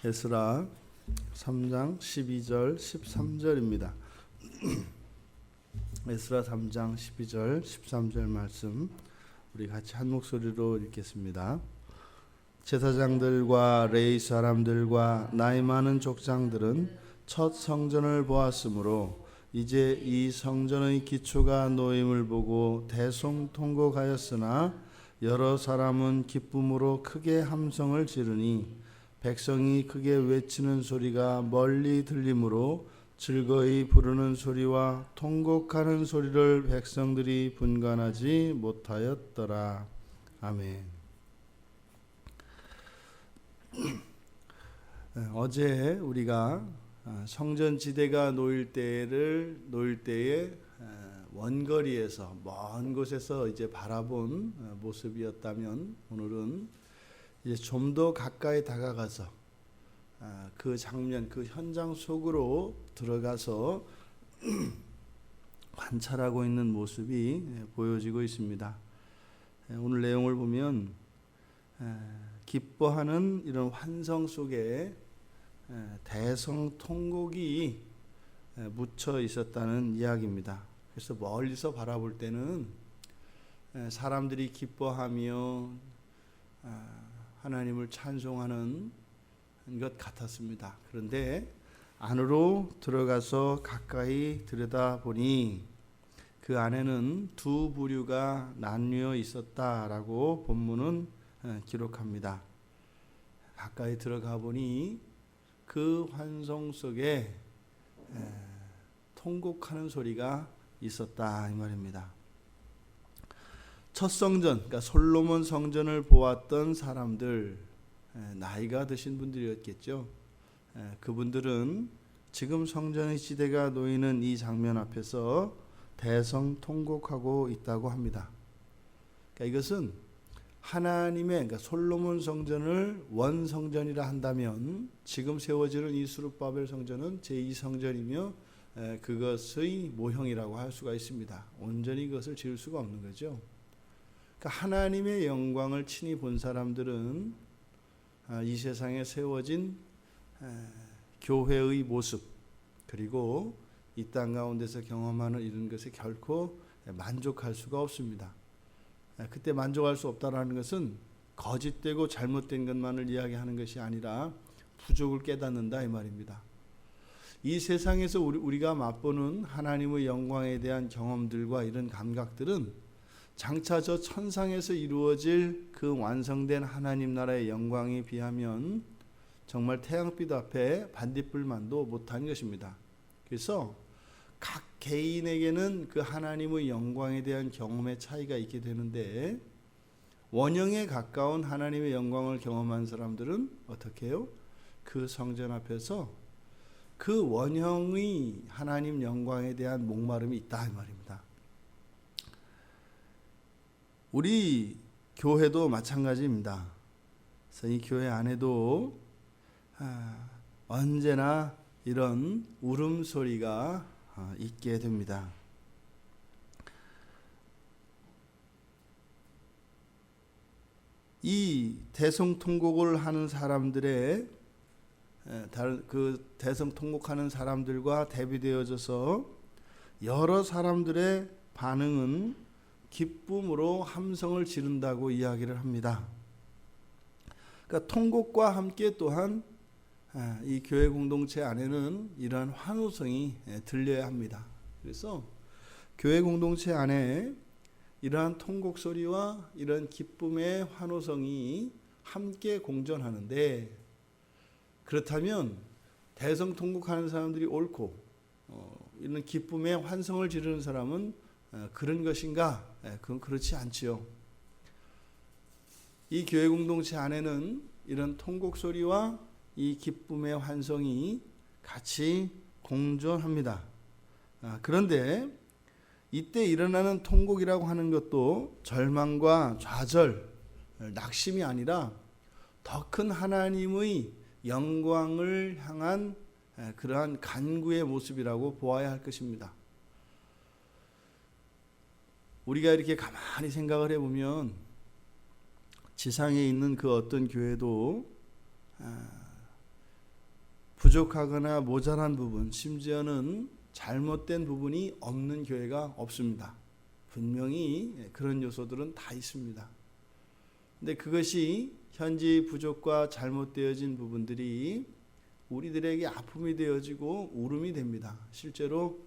에스라 3장 12절 13절입니다. 에스라 3장 12절 13절 말씀 우리 같이 한 목소리로 읽겠습니다. 제사장들과 레위 사람들과 나이 많은 족장들은 첫 성전을 보았으므로 이제 이 성전의 기초가 놓임을 보고 대성통곡하였으나 여러 사람은 기쁨으로 크게 함성을 지르니 백성이 크게 외치는 소리가 멀리 들리므로 즐거이 부르는 소리와 통곡하는 소리를 백성들이 분간하지 못하였더라. 아멘. 어제 우리가 성전 지대가 놓일 때에 원거리에서 먼 곳에서 이제 바라본 모습이었다면, 오늘은 이제 좀 더 가까이 다가가서 그 장면, 그 현장 속으로 들어가서 관찰하고 있는 모습이 보여지고 있습니다. 오늘 내용을 보면 기뻐하는 이런 환성 속에 대성통곡이 묻혀 있었다는 이야기입니다. 그래서 멀리서 바라볼 때는 사람들이 기뻐하며 하나님을 찬송하는 것 같았습니다. 그런데 안으로 들어가서 가까이 들여다보니 그 안에는 두 부류가 나뉘어 있었다라고 본문은 기록합니다. 가까이 들어가 보니 그 환성 속에 통곡하는 소리가 있었다 이 말입니다. 첫 성전, 그러니까 솔로몬 성전을 보았던 사람들, 나이가 드신 분들이었겠죠. 그분들은 지금 성전의 지대가 놓이는 이 장면 앞에서 대성통곡하고 있다고 합니다. 그러니까 이것은 하나님의, 그러니까 솔로몬 성전을 원성전이라 한다면 지금 세워지는 이 스룹바벨 성전은 제2성전이며 그것의 모형이라고 할 수가 있습니다. 온전히 그것을 지을 수가 없는 거죠. 그러니까 하나님의 영광을 친히 본 사람들은 이 세상에 세워진 교회의 모습, 그리고 이 땅 가운데서 경험하는 이런 것에 결코 만족할 수가 없습니다. 그때 만족할 수 없다라는 것은 거짓되고 잘못된 것만을 이야기하는 것이 아니라 부족을 깨닫는다 이 말입니다. 이 세상에서 우리가 맛보는 하나님의 영광에 대한 경험들과 이런 감각들은 장차 저 천상에서 이루어질 그 완성된 하나님 나라의 영광에 비하면 정말 태양빛 앞에 반딧불만도 못한 것입니다. 그래서 각 개인에게는 그 하나님의 영광에 대한 경험의 차이가 있게 되는데, 원형에 가까운 하나님의 영광을 경험한 사람들은 어떻게 해요? 그 성전 앞에서 그 원형의 하나님 영광에 대한 목마름이 있다 이 말입니다. 우리 교회도 마찬가지입니다. 그래서 이 교회 안에도 언제나 이런 울음소리가 있게 됩니다. 이 대성통곡을 하는 사람들의 그 대성통곡하는 사람들과 대비되어져서 여러 사람들의 반응은 기쁨으로 함성을 지른다고 이야기를 합니다. 그러니까 통곡과 함께 또한 이 교회 공동체 안에는 이러한 환호성이 들려야 합니다. 그래서 교회 공동체 안에 이러한 통곡 소리와 이런 기쁨의 환호성이 함께 공존하는데, 그렇다면 대성통곡하는 사람들이 옳고 이런 기쁨의 환성을 지르는 사람은 그런 것인가? 그건 그렇지 않지요. 이 교회 공동체 안에는 이런 통곡 소리와 이 기쁨의 환성이 같이 공존합니다. 그런데 이때 일어나는 통곡이라고 하는 것도 절망과 좌절, 낙심이 아니라 더 큰 하나님의 영광을 향한 그러한 간구의 모습이라고 보아야 할 것입니다. 우리가 이렇게 가만히 생각을 해보면 지상에 있는 그 어떤 교회도 부족하거나 모자란 부분, 심지어는 잘못된 부분이 없는 교회가 없습니다. 분명히 그런 요소들은 다 있습니다. 근데 그것이 현재 부족과 잘못되어진 부분들이 우리들에게 아픔이 되어지고 울음이 됩니다. 실제로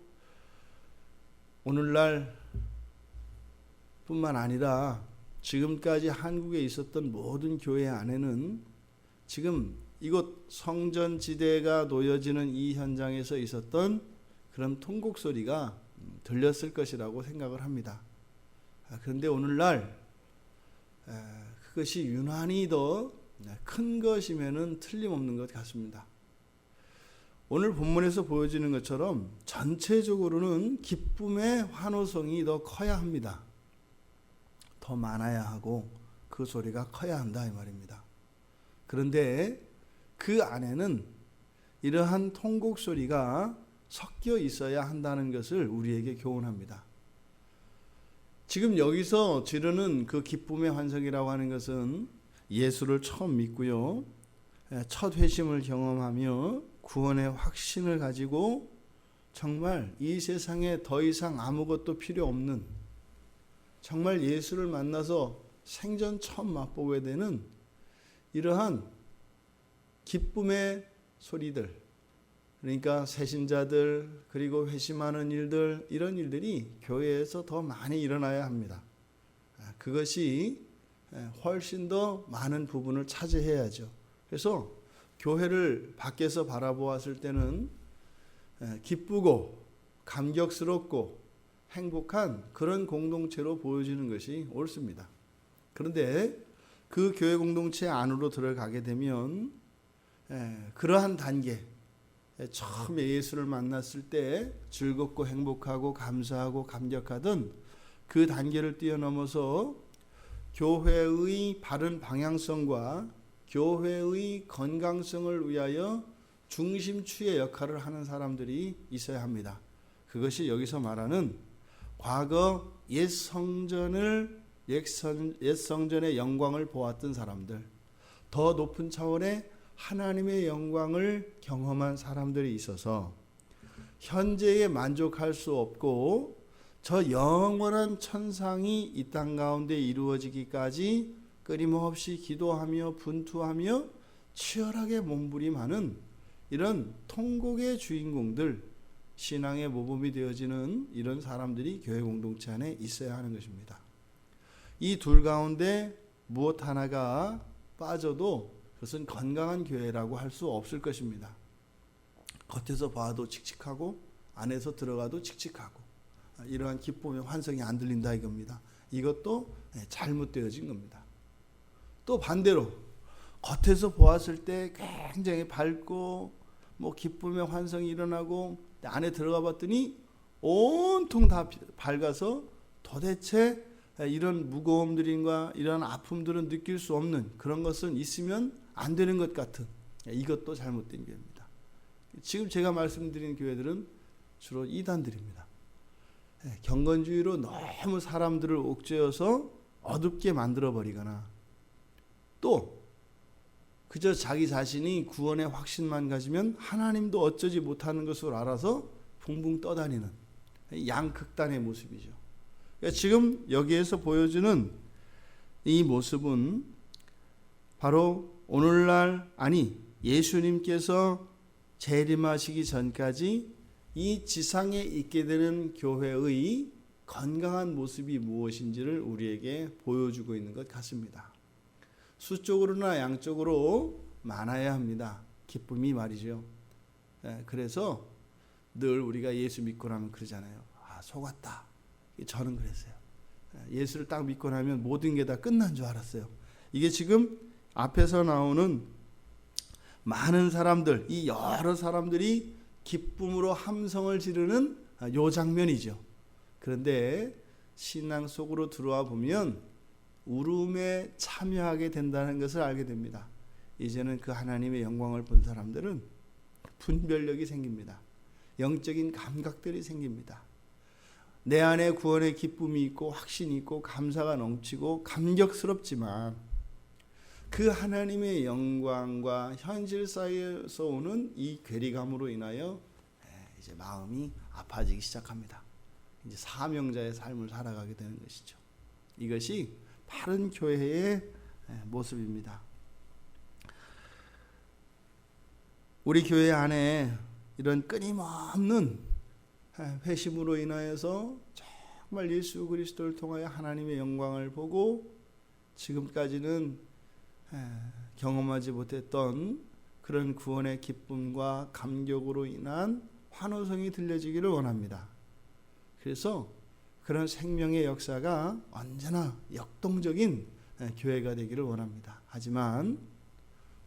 오늘날 뿐만 아니라 지금까지 한국에 있었던 모든 교회 안에는 지금 이곳 성전지대가 놓여지는 이 현장에서 있었던 그런 통곡 소리가 들렸을 것이라고 생각을 합니다. 그런데 오늘날 그것이 유난히 더 큰 것이면은 틀림없는 것 같습니다. 오늘 본문에서 보여지는 것처럼 전체적으로는 기쁨의 환호성이 더 커야 합니다. 더 많아야 하고 그 소리가 커야 한다 이 말입니다. 그런데 그 안에는 이러한 통곡 소리가 섞여 있어야 한다는 것을 우리에게 교훈합니다. 지금 여기서 지르는 그 기쁨의 환성이라고 하는 것은 예수를 처음 믿고요, 첫 회심을 경험하며 구원의 확신을 가지고 정말 이 세상에 더 이상 아무것도 필요 없는, 정말 예수를 만나서 생전 처음 맛보게 되는 이러한 기쁨의 소리들, 그러니까 새신자들 그리고 회심하는 일들, 이런 일들이 교회에서 더 많이 일어나야 합니다. 그것이 훨씬 더 많은 부분을 차지해야죠. 그래서 교회를 밖에서 바라보았을 때는 기쁘고 감격스럽고 행복한 그런 공동체로 보여지는 것이 옳습니다. 그런데 그 교회 공동체 안으로 들어가게 되면 그러한 단계, 처음에 예수를 만났을 때 즐겁고 행복하고 감사하고 감격하던 그 단계를 뛰어넘어서 교회의 바른 방향성과 교회의 건강성을 위하여 중심추의 역할을 하는 사람들이 있어야 합니다. 그것이 여기서 말하는 과거 옛 성전의 영광을 보았던 사람들, 더 높은 차원의 하나님의 영광을 경험한 사람들이 있어서 현재에 만족할 수 없고 저 영원한 천상이 이 땅 가운데 이루어지기까지 끊임없이 기도하며 분투하며 치열하게 몸부림하는 이런 통곡의 주인공들, 신앙의 모범이 되어지는 이런 사람들이 교회 공동체 안에 있어야 하는 것입니다. 이 둘 가운데 무엇 하나가 빠져도 그것은 건강한 교회라고 할 수 없을 것입니다. 겉에서 봐도 칙칙하고 안에서 들어가도 칙칙하고 이러한 기쁨의 환성이 안 들린다 이겁니다. 이것도 잘못되어진 겁니다. 또 반대로 겉에서 보았을 때 굉장히 밝고 기쁨의 환성이 일어나고 안에 들어가 봤더니 온통 다 밝아서 도대체 이런 무거움들과 이런 아픔들은 느낄 수 없는 그런 것은 있으면 안 되는 것 같은, 이것도 잘못된 교회입니다. 지금 제가 말씀드린 교회들은 주로 이단들입니다. 경건주의로 너무 사람들을 옥죄어서 어둡게 만들어버리거나 또 그저 자기 자신이 구원의 확신만 가지면 하나님도 어쩌지 못하는 것으로 알아서 붕붕 떠다니는 양극단의 모습이죠. 그러니까 지금 여기에서 보여주는 이 모습은 바로 오늘날, 아니 예수님께서 재림하시기 전까지 이 지상에 있게 되는 교회의 건강한 모습이 무엇인지를 우리에게 보여주고 있는 것 같습니다. 수적으로나 양적으로 많아야 합니다. 기쁨이 말이죠. 그래서 늘 우리가 예수 믿고 나면 그러잖아요. 속았다. 저는 그랬어요. 예수를 딱 믿고 나면 모든 게 다 끝난 줄 알았어요. 이게 지금 앞에서 나오는 많은 사람들, 이 여러 사람들이 기쁨으로 함성을 지르는 요 장면이죠. 그런데 신앙 속으로 들어와 보면 울음에 참여하게 된다는 것을 알게 됩니다. 이제는 그 하나님의 영광을 본 사람들은 분별력이 생깁니다. 영적인 감각들이 생깁니다. 내 안에 구원의 기쁨이 있고 확신이 있고 감사가 넘치고 감격스럽지만 그 하나님의 영광과 현실 사이에서 오는 이 괴리감으로 인하여 이제 마음이 아파지기 시작합니다. 이제 사명자의 삶을 살아가게 되는 것이죠. 이것이 바른 교회의 모습입니다. 우리 교회 안에 이런 끊임없는 회심으로 인하여서 정말 예수 그리스도를 통하여 하나님의 영광을 보고 지금까지는 경험하지 못했던 그런 구원의 기쁨과 감격으로 인한 환호성이 들려지기를 원합니다. 그래서 그런 생명의 역사가 언제나 역동적인 교회가 되기를 원합니다. 하지만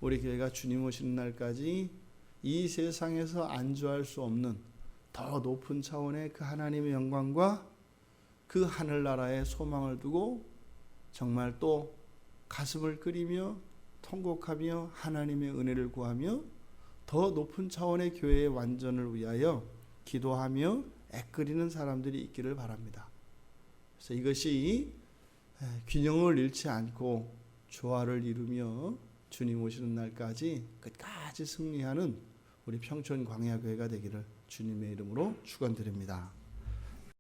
우리 교회가 주님 오시는 날까지 이 세상에서 안주할 수 없는 더 높은 차원의 그 하나님의 영광과 그 하늘나라의 소망을 두고 정말 또 가슴을 끓이며 통곡하며 하나님의 은혜를 구하며 더 높은 차원의 교회의 완전을 위하여 기도하며 애끓이는 사람들이 있기를 바랍니다. 그래서 이것이 균형을 잃지 않고 조화를 이루며 주님 오시는 날까지 끝까지 승리하는 우리 평촌 광야교회가 되기를 주님의 이름으로 축원드립니다.